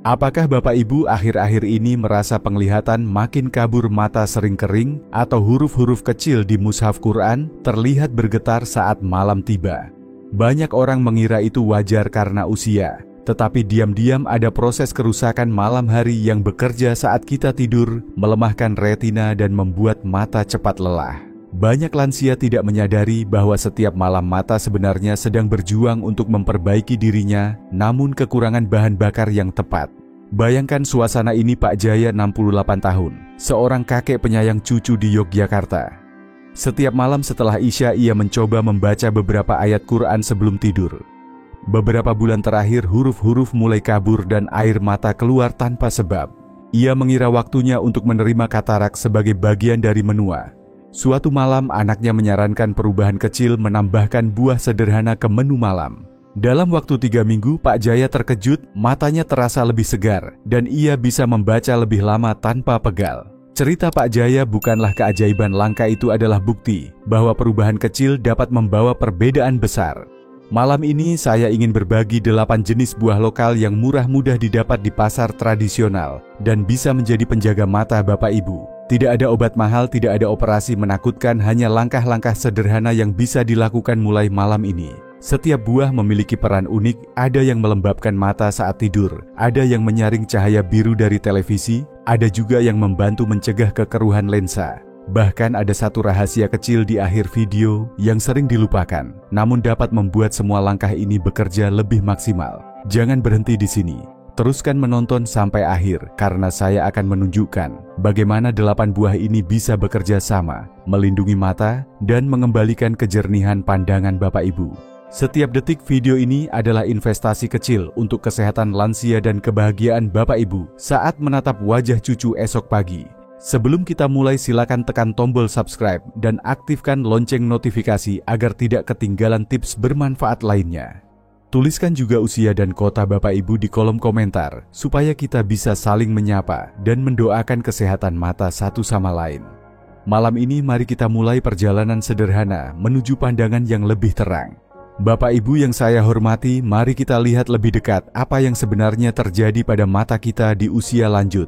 Apakah Bapak Ibu akhir-akhir ini merasa penglihatan makin kabur, mata sering kering, atau huruf-huruf kecil di mushaf Quran terlihat bergetar saat malam tiba? Banyak orang mengira itu wajar karena usia, tetapi diam-diam ada proses kerusakan malam hari yang bekerja saat kita tidur, melemahkan retina dan membuat mata cepat lelah. Banyak lansia tidak menyadari bahwa setiap malam mata sebenarnya sedang berjuang untuk memperbaiki dirinya, namun kekurangan bahan bakar yang tepat. Bayangkan suasana ini. Pak Jaya 68 tahun, seorang kakek penyayang cucu di Yogyakarta. Setiap malam setelah Isya ia mencoba membaca beberapa ayat Quran sebelum tidur. Beberapa bulan terakhir huruf-huruf mulai kabur dan air mata keluar tanpa sebab. Ia mengira waktunya untuk menerima katarak sebagai bagian dari menua. Suatu malam anaknya menyarankan perubahan kecil, menambahkan buah sederhana ke menu malam. Dalam waktu 3 minggu Pak Jaya terkejut, matanya terasa lebih segar dan ia bisa membaca lebih lama tanpa pegal. Cerita Pak Jaya bukanlah keajaiban langka, itu adalah bukti bahwa perubahan kecil dapat membawa perbedaan besar. Malam ini saya ingin berbagi 8 jenis buah lokal yang murah, mudah didapat di pasar tradisional dan bisa menjadi penjaga mata Bapak Ibu. Tidak ada obat mahal, tidak ada operasi menakutkan, hanya langkah-langkah sederhana yang bisa dilakukan mulai malam ini. Setiap buah memiliki peran unik, ada yang melembabkan mata saat tidur, ada yang menyaring cahaya biru dari televisi, ada juga yang membantu mencegah kekeruhan lensa. Bahkan ada satu rahasia kecil di akhir video yang sering dilupakan, namun dapat membuat semua langkah ini bekerja lebih maksimal. Jangan berhenti di sini. Teruskan menonton sampai akhir karena saya akan menunjukkan bagaimana 8 buah ini bisa bekerja sama, melindungi mata dan mengembalikan kejernihan pandangan Bapak Ibu. Setiap detik video ini adalah investasi kecil untuk kesehatan lansia dan kebahagiaan Bapak Ibu saat menatap wajah cucu esok pagi. Sebelum kita mulai, silakan tekan tombol subscribe dan aktifkan lonceng notifikasi agar tidak ketinggalan tips bermanfaat lainnya. Tuliskan juga usia dan kota Bapak Ibu di kolom komentar, supaya kita bisa saling menyapa dan mendoakan kesehatan mata satu sama lain. Malam ini mari kita mulai perjalanan sederhana menuju pandangan yang lebih terang. Bapak Ibu yang saya hormati, mari kita lihat lebih dekat apa yang sebenarnya terjadi pada mata kita di usia lanjut.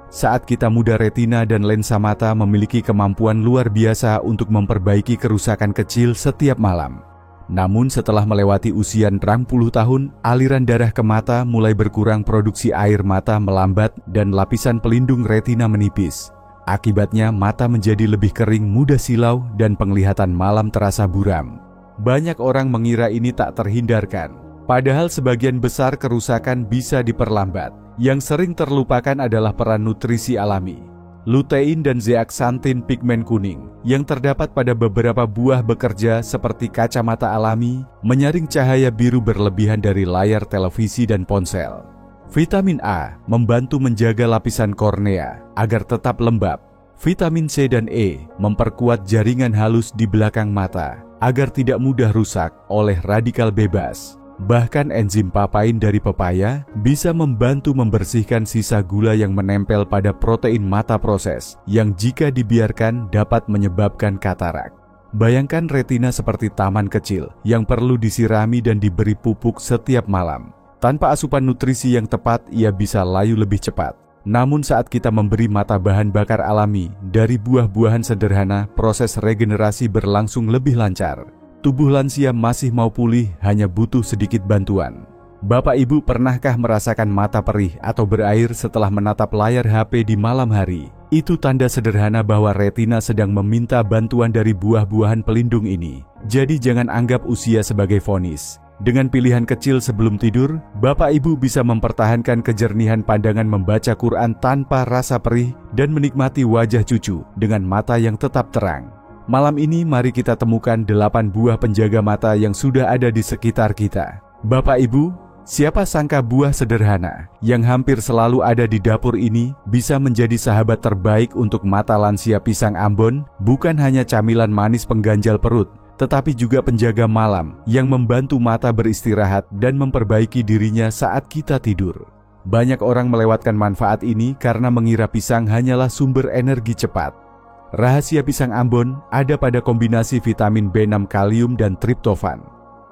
Saat kita muda, retina dan lensa mata memiliki kemampuan luar biasa untuk memperbaiki kerusakan kecil setiap malam. Namun setelah melewati usia 60 tahun, aliran darah ke mata mulai berkurang, produksi air mata melambat, dan lapisan pelindung retina menipis. Akibatnya mata menjadi lebih kering, mudah silau, dan penglihatan malam terasa buram. Banyak orang mengira ini tak terhindarkan, padahal sebagian besar kerusakan bisa diperlambat. Yang sering terlupakan adalah peran nutrisi alami. Lutein dan zeaksantin, pigmen kuning yang terdapat pada beberapa buah, bekerja seperti kacamata alami, menyaring cahaya biru berlebihan dari layar televisi dan ponsel. Vitamin A membantu menjaga lapisan kornea agar tetap lembab. Vitamin C dan E memperkuat jaringan halus di belakang mata agar tidak mudah rusak oleh radikal bebas. Bahkan enzim papain dari pepaya bisa membantu membersihkan sisa gula yang menempel pada protein mata, proses yang jika dibiarkan dapat menyebabkan katarak. Bayangkan retina seperti taman kecil yang perlu disirami dan diberi pupuk setiap malam. Tanpa asupan nutrisi yang tepat, ia bisa layu lebih cepat. Namun saat kita memberi mata bahan bakar alami dari buah-buahan sederhana, proses regenerasi berlangsung lebih lancar. Tubuh lansia masih mau pulih, hanya butuh sedikit bantuan. Bapak Ibu pernahkah merasakan mata perih atau berair setelah menatap layar HP di malam hari? Itu tanda sederhana bahwa retina sedang meminta bantuan dari buah-buahan pelindung ini. Jadi jangan anggap usia sebagai vonis. Dengan pilihan kecil sebelum tidur, Bapak Ibu bisa mempertahankan kejernihan pandangan, membaca Quran tanpa rasa perih, dan menikmati wajah cucu dengan mata yang tetap terang. Malam ini mari kita temukan 8 buah penjaga mata yang sudah ada di sekitar kita. Bapak Ibu, siapa sangka buah sederhana yang hampir selalu ada di dapur ini bisa menjadi sahabat terbaik untuk mata lansia. Pisang Ambon bukan hanya camilan manis pengganjal perut, tetapi juga penjaga malam yang membantu mata beristirahat dan memperbaiki dirinya saat kita tidur. Banyak orang melewatkan manfaat ini karena mengira pisang hanyalah sumber energi cepat. Rahasia pisang Ambon ada pada kombinasi vitamin B6, kalium, dan triptofan.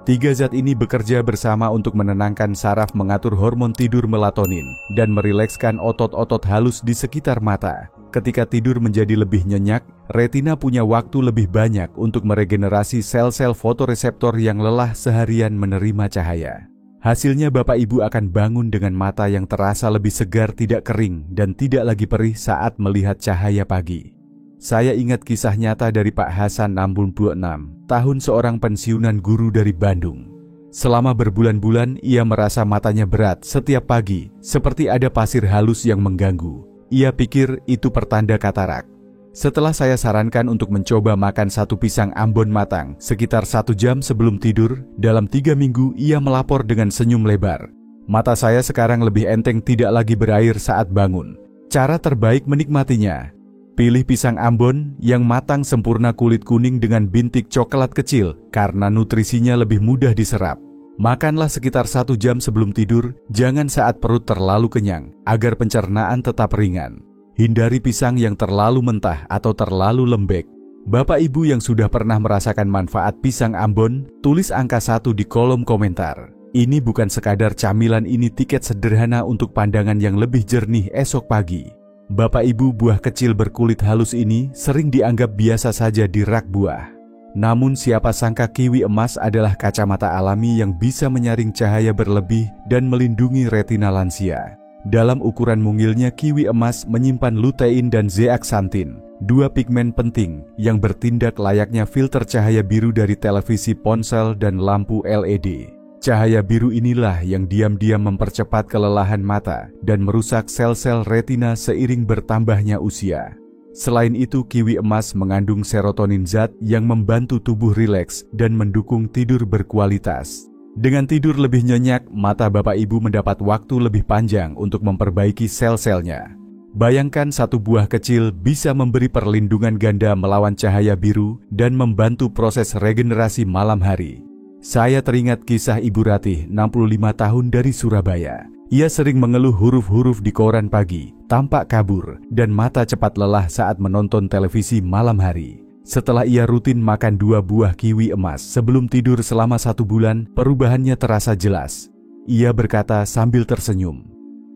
Tiga zat ini bekerja bersama untuk menenangkan saraf, mengatur hormon tidur melatonin, dan merilekskan otot-otot halus di sekitar mata. Ketika tidur menjadi lebih nyenyak, retina punya waktu lebih banyak untuk meregenerasi sel-sel fotoreseptor yang lelah seharian menerima cahaya. Hasilnya Bapak Ibu akan bangun dengan mata yang terasa lebih segar, tidak kering, dan tidak lagi perih saat melihat cahaya pagi. Saya ingat kisah nyata dari Pak Hasan 66 tahun, seorang pensiunan guru dari Bandung. Selama berbulan-bulan ia merasa matanya berat setiap pagi, seperti ada pasir halus yang mengganggu. Ia pikir itu pertanda katarak. Setelah saya sarankan untuk mencoba makan satu pisang Ambon matang sekitar 1 jam sebelum tidur, dalam 3 minggu ia melapor dengan senyum lebar. Mata saya sekarang lebih enteng, tidak lagi berair saat bangun. Cara terbaik menikmatinya: pilih pisang Ambon yang matang sempurna, kulit kuning dengan bintik coklat kecil, karena nutrisinya lebih mudah diserap. Makanlah sekitar 1 jam sebelum tidur, jangan saat perut terlalu kenyang, agar pencernaan tetap ringan. Hindari pisang yang terlalu mentah atau terlalu lembek. Bapak Ibu yang sudah pernah merasakan manfaat pisang Ambon, tulis angka 1 di kolom komentar. Ini bukan sekadar camilan, ini tiket sederhana untuk pandangan yang lebih jernih esok pagi. Bapak Ibu, buah kecil berkulit halus ini sering dianggap biasa saja di rak buah. Namun siapa sangka kiwi emas adalah kacamata alami yang bisa menyaring cahaya berlebih dan melindungi retina lansia. Dalam ukuran mungilnya, kiwi emas menyimpan lutein dan zeaksantin, 2 pigmen penting yang bertindak layaknya filter cahaya biru dari televisi ponsel dan lampu LED. Cahaya biru inilah yang diam-diam mempercepat kelelahan mata dan merusak sel-sel retina seiring bertambahnya usia. Selain itu, kiwi emas mengandung serotonin, zat yang membantu tubuh rileks dan mendukung tidur berkualitas. Dengan tidur lebih nyenyak, mata Bapak Ibu mendapat waktu lebih panjang untuk memperbaiki sel-selnya. Bayangkan satu buah kecil bisa memberi perlindungan ganda melawan cahaya biru dan membantu proses regenerasi malam hari. Saya teringat kisah Ibu Ratih, 65 tahun dari Surabaya. Ia sering mengeluh huruf-huruf di koran pagi, tampak kabur, dan mata cepat lelah saat menonton televisi malam hari. Setelah ia rutin makan 2 buah kiwi emas sebelum tidur selama 1 bulan, perubahannya terasa jelas. Ia berkata sambil tersenyum,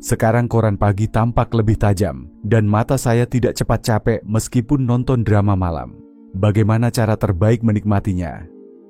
"Sekarang koran pagi tampak lebih tajam, dan mata saya tidak cepat capek meskipun nonton drama malam." Bagaimana cara terbaik menikmatinya?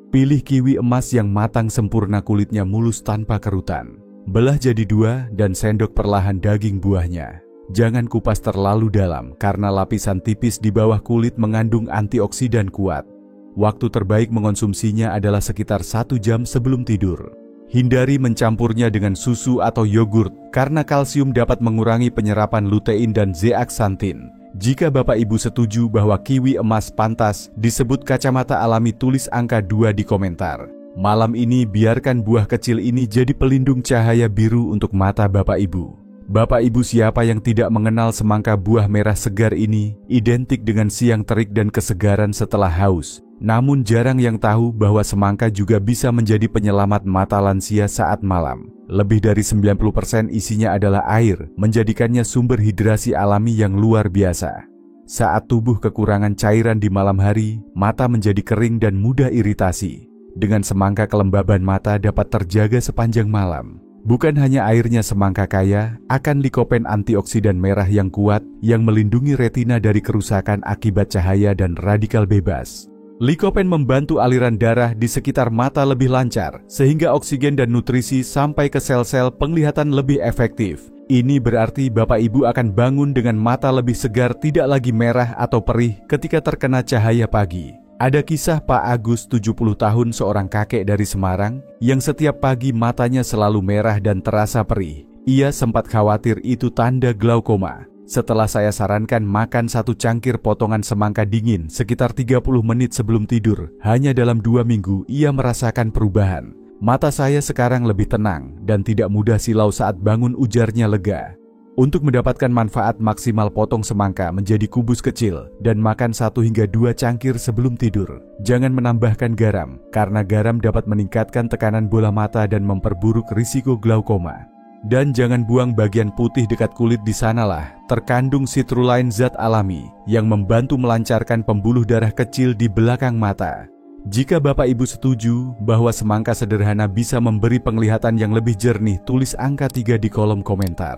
Pilih kiwi emas yang matang sempurna, kulitnya mulus tanpa kerutan. Belah jadi 2 dan sendok perlahan daging buahnya. Jangan kupas terlalu dalam karena lapisan tipis di bawah kulit mengandung antioksidan kuat. Waktu terbaik mengonsumsinya adalah sekitar 1 jam sebelum tidur. Hindari mencampurnya dengan susu atau yogurt karena kalsium dapat mengurangi penyerapan lutein dan zeaksantin. Jika Bapak Ibu setuju bahwa kiwi emas pantas disebut kacamata alami, tulis angka 2 di komentar. Malam ini biarkan buah kecil ini jadi pelindung cahaya biru untuk mata Bapak Ibu. Bapak Ibu, siapa yang tidak mengenal semangka buah merah segar ini identik dengan siang terik dan kesegaran setelah haus. Namun jarang yang tahu bahwa semangka juga bisa menjadi penyelamat mata lansia saat malam. Lebih dari 90% isinya adalah air, menjadikannya sumber hidrasi alami yang luar biasa. Saat tubuh kekurangan cairan di malam hari, mata menjadi kering dan mudah iritasi. Dengan semangka, kelembaban mata dapat terjaga sepanjang malam. Bukan hanya airnya, semangka kaya akan likopen antioksidan merah yang kuat yang melindungi retina dari kerusakan akibat cahaya dan radikal bebas. Likopen membantu aliran darah di sekitar mata lebih lancar, sehingga oksigen dan nutrisi sampai ke sel-sel penglihatan lebih efektif. Ini berarti Bapak Ibu akan bangun dengan mata lebih segar, tidak lagi merah atau perih ketika terkena cahaya pagi. Ada kisah Pak Agus, 70 tahun, seorang kakek dari Semarang, yang setiap pagi matanya selalu merah dan terasa perih. Ia sempat khawatir itu tanda glaukoma. Setelah saya sarankan makan 1 cangkir potongan semangka dingin sekitar 30 menit sebelum tidur, hanya dalam 2 minggu ia merasakan perubahan. Mata saya sekarang lebih tenang dan tidak mudah silau saat bangun, ujarnya lega. Untuk mendapatkan manfaat maksimal, potong semangka menjadi kubus kecil dan makan 1 hingga 2 cangkir sebelum tidur. Jangan menambahkan garam, karena garam dapat meningkatkan tekanan bola mata dan memperburuk risiko glaukoma. Dan jangan buang bagian putih dekat kulit, di sanalah terkandung citrulline, zat alami yang membantu melancarkan pembuluh darah kecil di belakang mata. Jika Bapak Ibu setuju bahwa semangka sederhana bisa memberi penglihatan yang lebih jernih, tulis angka 3 di kolom komentar.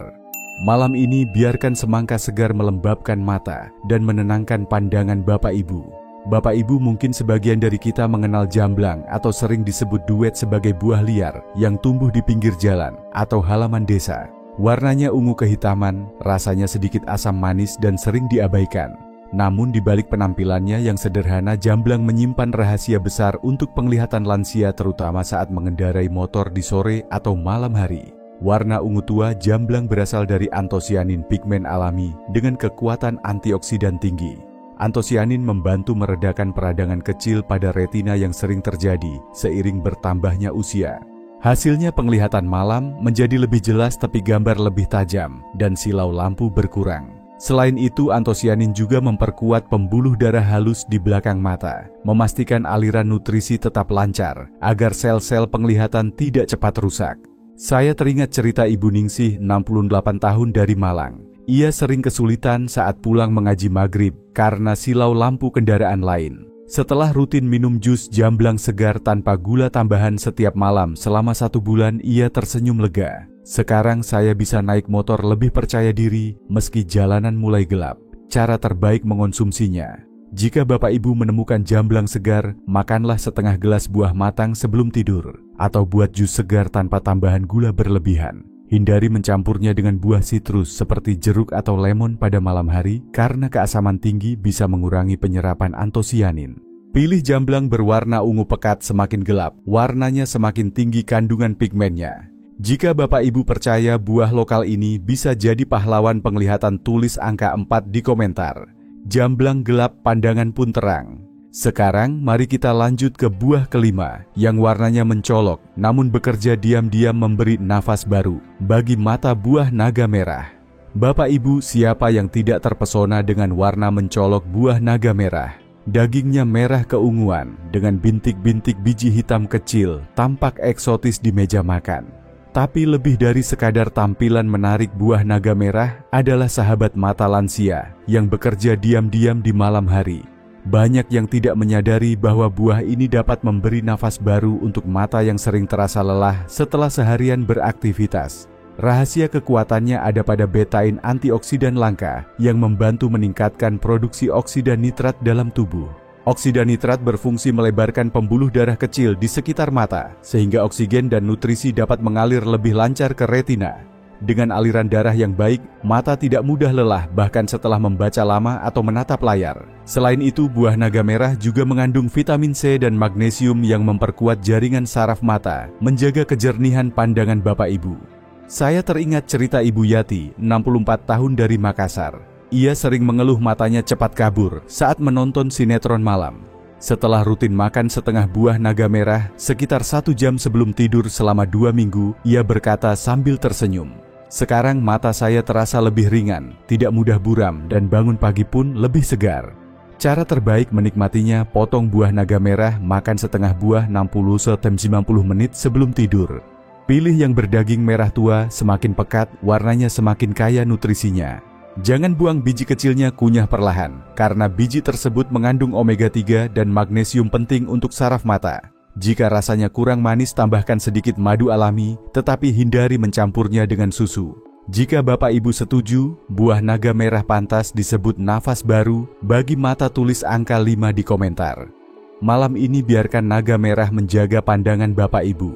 Malam ini biarkan semangka segar melembabkan mata dan menenangkan pandangan Bapak Ibu. Bapak Ibu, mungkin sebagian dari kita mengenal jamblang atau sering disebut duet sebagai buah liar yang tumbuh di pinggir jalan atau halaman desa. Warnanya ungu kehitaman, rasanya sedikit asam manis dan sering diabaikan. Namun di balik penampilannya yang sederhana, jamblang menyimpan rahasia besar untuk penglihatan lansia, terutama saat mengendarai motor di sore atau malam hari. Warna ungu tua jamblang berasal dari antosianin, pigmen alami dengan kekuatan antioksidan tinggi. Antosianin membantu meredakan peradangan kecil pada retina yang sering terjadi seiring bertambahnya usia. Hasilnya penglihatan malam menjadi lebih jelas, tepi gambar lebih tajam, dan silau lampu berkurang. Selain itu, antosianin juga memperkuat pembuluh darah halus di belakang mata, memastikan aliran nutrisi tetap lancar, agar sel-sel penglihatan tidak cepat rusak. Saya teringat cerita Ibu Ningsih, 68 tahun, dari Malang. Ia sering kesulitan saat pulang mengaji maghrib karena silau lampu kendaraan lain. Setelah rutin minum jus jamblang segar tanpa gula tambahan setiap malam selama 1 bulan, ia tersenyum lega. Sekarang saya bisa naik motor lebih percaya diri meski jalanan mulai gelap. Cara terbaik mengonsumsinya. Jika Bapak Ibu menemukan jamblang segar, makanlah setengah gelas buah matang sebelum tidur, atau buat jus segar tanpa tambahan gula berlebihan. Hindari mencampurnya dengan buah sitrus seperti jeruk atau lemon pada malam hari karena keasaman tinggi bisa mengurangi penyerapan antosianin. Pilih jamblang berwarna ungu pekat, semakin gelap, warnanya semakin tinggi kandungan pigmennya. Jika Bapak Ibu percaya buah lokal ini bisa jadi pahlawan penglihatan, tulis angka 4 di komentar. Jamblang gelap, pandangan pun terang. Sekarang mari kita lanjut ke buah kelima yang warnanya mencolok namun bekerja diam-diam memberi nafas baru bagi mata, buah naga merah. Bapak Ibu, siapa yang tidak terpesona dengan warna mencolok buah naga merah? Dagingnya merah keunguan dengan bintik-bintik biji hitam kecil, tampak eksotis di meja makan. Tapi lebih dari sekadar tampilan menarik, buah naga merah adalah sahabat mata lansia yang bekerja diam-diam di malam hari. Banyak yang tidak menyadari bahwa buah ini dapat memberi nafas baru untuk mata yang sering terasa lelah setelah seharian beraktivitas. Rahasia kekuatannya ada pada betain, antioksidan langka yang membantu meningkatkan produksi oksida nitrat dalam tubuh. Oksida nitrat berfungsi melebarkan pembuluh darah kecil di sekitar mata, sehingga oksigen dan nutrisi dapat mengalir lebih lancar ke retina. Dengan aliran darah yang baik, mata tidak mudah lelah bahkan setelah membaca lama atau menatap layar. Selain itu, buah naga merah juga mengandung vitamin C dan magnesium yang memperkuat jaringan saraf mata, menjaga kejernihan pandangan Bapak Ibu. Saya teringat cerita Ibu Yati, 64 tahun, dari Makassar. Ia sering mengeluh matanya cepat kabur saat menonton sinetron malam. Setelah rutin makan setengah buah naga merah sekitar 1 jam sebelum tidur selama 2 minggu, ia berkata sambil tersenyum, "Sekarang mata saya terasa lebih ringan, tidak mudah buram, dan bangun pagi pun lebih segar." Cara terbaik menikmatinya, potong buah naga merah, makan setengah buah 60-90 menit sebelum tidur. Pilih yang berdaging merah tua, semakin pekat, warnanya semakin kaya nutrisinya. Jangan buang biji kecilnya, kunyah perlahan, karena biji tersebut mengandung omega 3 dan magnesium penting untuk saraf mata. Jika rasanya kurang manis, tambahkan sedikit madu alami, tetapi hindari mencampurnya dengan susu. Jika Bapak Ibu setuju, buah naga merah pantas disebut nafas baru bagi mata, tulis angka 5 di komentar. Malam ini biarkan naga merah menjaga pandangan Bapak Ibu.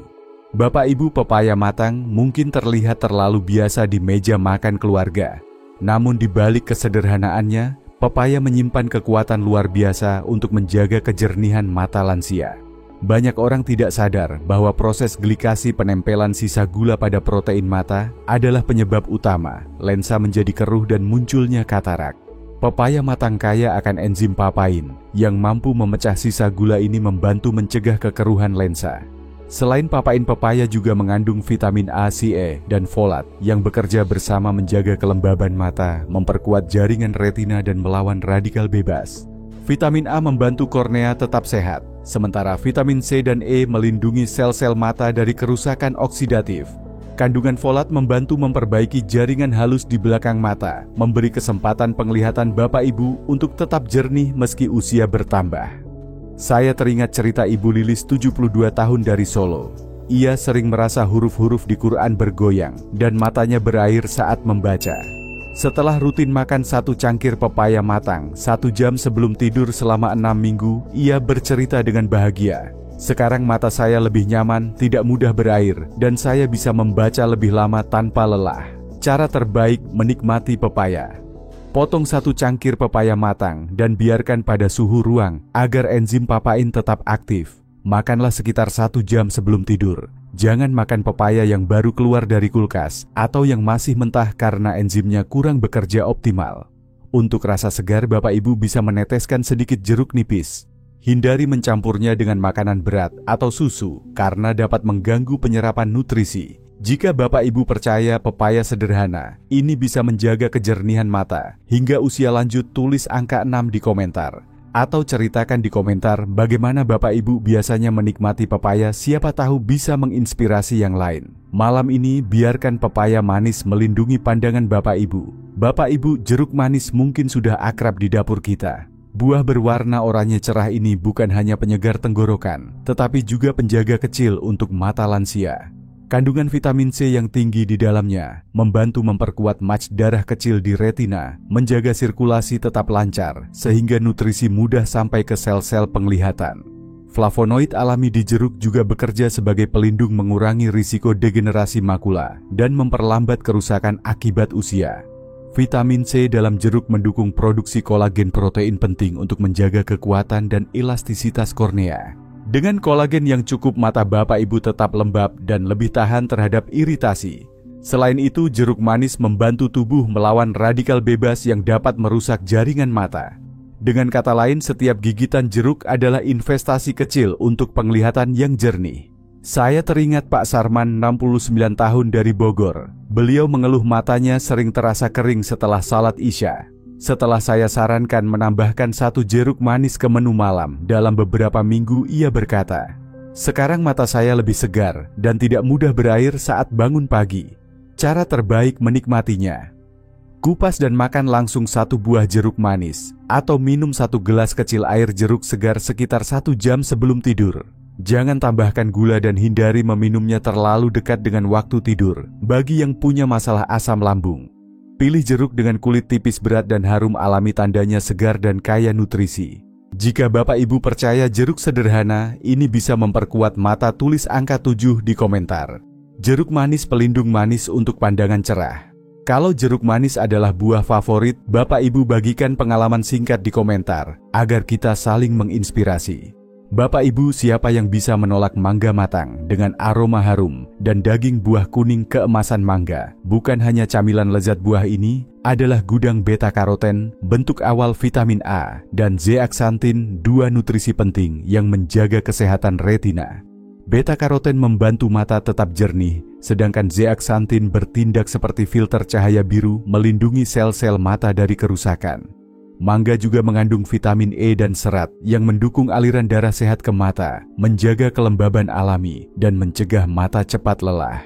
Bapak Ibu, pepaya matang mungkin terlihat terlalu biasa di meja makan keluarga. Namun di balik kesederhanaannya, pepaya menyimpan kekuatan luar biasa untuk menjaga kejernihan mata lansia. Banyak orang tidak sadar bahwa proses glikasi, penempelan sisa gula pada protein mata, adalah penyebab utama lensa menjadi keruh dan munculnya katarak. Pepaya matang kaya akan enzim papain yang mampu memecah sisa gula ini, membantu mencegah kekeruhan lensa. Selain papain, pepaya juga mengandung vitamin A, C, E, dan folat yang bekerja bersama menjaga kelembaban mata, memperkuat jaringan retina, dan melawan radikal bebas. Vitamin A membantu kornea tetap sehat, sementara vitamin C dan E melindungi sel-sel mata dari kerusakan oksidatif. Kandungan folat membantu memperbaiki jaringan halus di belakang mata, memberi kesempatan penglihatan Bapak Ibu untuk tetap jernih meski usia bertambah. Saya teringat cerita Ibu Lilis 72 tahun dari Solo. Ia sering merasa huruf-huruf di Quran bergoyang dan matanya berair saat membaca. Setelah rutin makan 1 cangkir pepaya matang 1 jam sebelum tidur selama 6 minggu, ia bercerita dengan bahagia. Sekarang mata saya lebih nyaman, tidak mudah berair, dan saya bisa membaca lebih lama tanpa lelah. Cara terbaik menikmati pepaya. Potong 1 cangkir pepaya matang dan biarkan pada suhu ruang agar enzim papain tetap aktif. Makanlah sekitar 1 jam sebelum tidur. Jangan makan pepaya yang baru keluar dari kulkas atau yang masih mentah karena enzimnya kurang bekerja optimal. Untuk rasa segar, Bapak Ibu bisa meneteskan sedikit jeruk nipis. Hindari mencampurnya dengan makanan berat atau susu karena dapat mengganggu penyerapan nutrisi. Jika Bapak Ibu percaya pepaya sederhana, ini bisa menjaga kejernihan mata. Hingga usia lanjut, tulis angka 6 di komentar. Atau ceritakan di komentar bagaimana Bapak Ibu biasanya menikmati pepaya, siapa tahu bisa menginspirasi yang lain. Malam ini biarkan pepaya manis melindungi pandangan Bapak Ibu. Bapak Ibu, jeruk manis mungkin sudah akrab di dapur kita. Buah berwarna oranye cerah ini bukan hanya penyegar tenggorokan, tetapi juga penjaga kecil untuk mata lansia. Kandungan vitamin C yang tinggi di dalamnya membantu memperkuat mac darah kecil di retina, menjaga sirkulasi tetap lancar, sehingga nutrisi mudah sampai ke sel-sel penglihatan. Flavonoid alami di jeruk juga bekerja sebagai pelindung, mengurangi risiko degenerasi makula, dan memperlambat kerusakan akibat usia. Vitamin C dalam jeruk mendukung produksi kolagen, protein penting untuk menjaga kekuatan dan elastisitas kornea. Dengan kolagen yang cukup, mata Bapak Ibu tetap lembab dan lebih tahan terhadap iritasi. Selain itu, jeruk manis membantu tubuh melawan radikal bebas yang dapat merusak jaringan mata. Dengan kata lain, setiap gigitan jeruk adalah investasi kecil untuk penglihatan yang jernih. Saya teringat Pak Sarman, 69 tahun dari Bogor. Beliau mengeluh matanya sering terasa kering setelah salat Isya. Setelah saya sarankan menambahkan 1 jeruk manis ke menu malam, dalam beberapa minggu ia berkata, "Sekarang mata saya lebih segar dan tidak mudah berair saat bangun pagi." Cara terbaik menikmatinya: kupas dan makan langsung 1 buah jeruk manis, atau minum 1 gelas kecil air jeruk segar sekitar 1 jam sebelum tidur. Jangan tambahkan gula dan hindari meminumnya terlalu dekat dengan waktu tidur bagi yang punya masalah asam lambung. Pilih jeruk dengan kulit tipis, berat dan harum alami, tandanya segar dan kaya nutrisi. Jika Bapak Ibu percaya jeruk sederhana ini bisa memperkuat mata, tulis angka 7 di komentar. Jeruk manis pelindung manis untuk pandangan cerah. Kalau jeruk manis adalah buah favorit, Bapak Ibu bagikan pengalaman singkat di komentar agar kita saling menginspirasi. Bapak Ibu, siapa yang bisa menolak mangga matang dengan aroma harum dan daging buah kuning keemasan mangga? Bukan hanya camilan lezat, buah ini adalah gudang beta karoten, bentuk awal vitamin A dan zeaksantin, 2 nutrisi penting yang menjaga kesehatan retina. Beta karoten membantu mata tetap jernih, sedangkan zeaksantin bertindak seperti filter cahaya biru, melindungi sel-sel mata dari kerusakan. Mangga juga mengandung vitamin E dan serat yang mendukung aliran darah sehat ke mata, menjaga kelembaban alami, dan mencegah mata cepat lelah.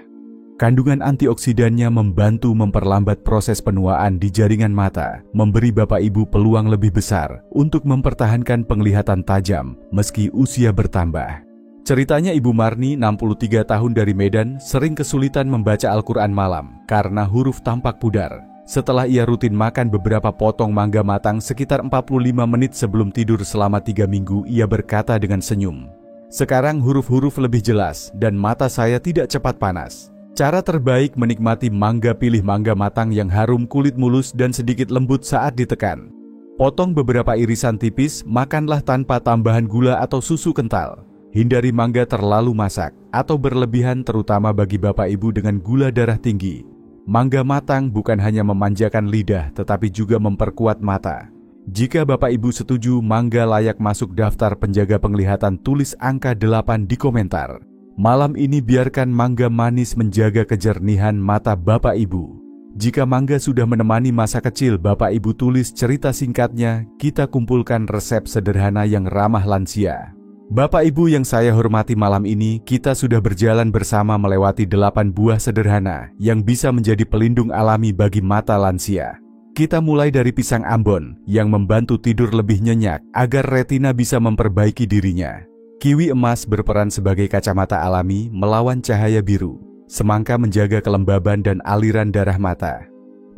Kandungan antioksidannya membantu memperlambat proses penuaan di jaringan mata, memberi Bapak Ibu peluang lebih besar untuk mempertahankan penglihatan tajam meski usia bertambah. Ceritanya Ibu Marni, 63 tahun dari Medan, sering kesulitan membaca Al-Quran malam karena huruf tampak pudar. Setelah ia rutin makan beberapa potong mangga matang sekitar 45 menit sebelum tidur selama 3 minggu, ia berkata dengan senyum, "Sekarang huruf-huruf lebih jelas dan mata saya tidak cepat panas." Cara terbaik menikmati mangga: pilih mangga matang yang harum, kulit mulus dan sedikit lembut saat ditekan. Potong beberapa irisan tipis, makanlah tanpa tambahan gula atau susu kental. Hindari mangga terlalu masak atau berlebihan, terutama bagi Bapak Ibu dengan gula darah tinggi. Mangga matang bukan hanya memanjakan lidah, tetapi juga memperkuat mata. Jika Bapak Ibu setuju mangga layak masuk daftar penjaga penglihatan, tulis angka 8 di komentar. Malam ini biarkan mangga manis menjaga kejernihan mata Bapak Ibu. Jika mangga sudah menemani masa kecil Bapak Ibu, tulis cerita singkatnya, kita kumpulkan resep sederhana yang ramah lansia. Bapak Ibu yang saya hormati, malam ini kita sudah berjalan bersama melewati 8 buah sederhana yang bisa menjadi pelindung alami bagi mata lansia. Kita mulai dari pisang Ambon yang membantu tidur lebih nyenyak agar retina bisa memperbaiki dirinya. Kiwi emas berperan sebagai kacamata alami melawan cahaya biru. Semangka menjaga kelembaban dan aliran darah mata.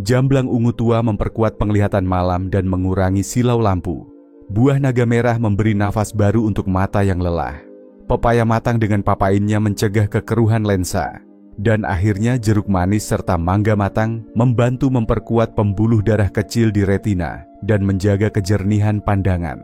Jamblang ungu tua memperkuat penglihatan malam dan mengurangi silau lampu. Buah naga merah memberi nafas baru untuk mata yang lelah. Pepaya matang dengan papainnya mencegah kekeruhan lensa. Dan akhirnya jeruk manis serta mangga matang membantu memperkuat pembuluh darah kecil di retina dan menjaga kejernihan pandangan.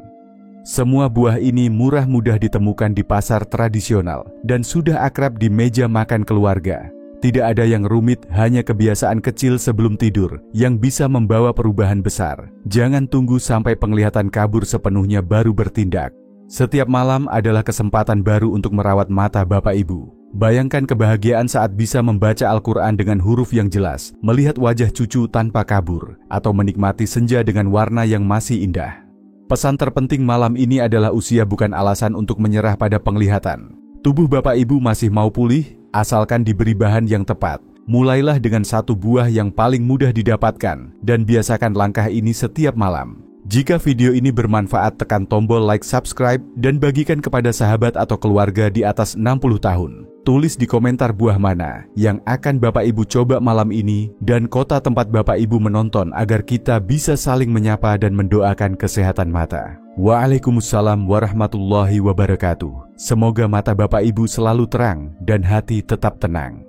Semua buah ini murah mudah ditemukan di pasar tradisional dan sudah akrab di meja makan keluarga. Tidak ada yang rumit, hanya kebiasaan kecil sebelum tidur yang bisa membawa perubahan besar. Jangan tunggu sampai penglihatan kabur sepenuhnya baru bertindak. Setiap malam adalah kesempatan baru untuk merawat mata Bapak Ibu. Bayangkan kebahagiaan saat bisa membaca Al-Quran dengan huruf yang jelas, melihat wajah cucu tanpa kabur, atau menikmati senja dengan warna yang masih indah. Pesan terpenting malam ini adalah usia bukan alasan untuk menyerah pada penglihatan. Tubuh Bapak Ibu masih mau pulih, asalkan diberi bahan yang tepat. Mulailah dengan satu buah yang paling mudah didapatkan, dan biasakan langkah ini setiap malam. Jika video ini bermanfaat, tekan tombol like, subscribe, dan bagikan kepada sahabat atau keluarga di atas 60 tahun. Tulis di komentar buah mana yang akan Bapak Ibu coba malam ini dan kota tempat Bapak Ibu menonton agar kita bisa saling menyapa dan mendoakan kesehatan mata. Waalaikumsalam warahmatullahi wabarakatuh. Semoga mata Bapak Ibu selalu terang dan hati tetap tenang.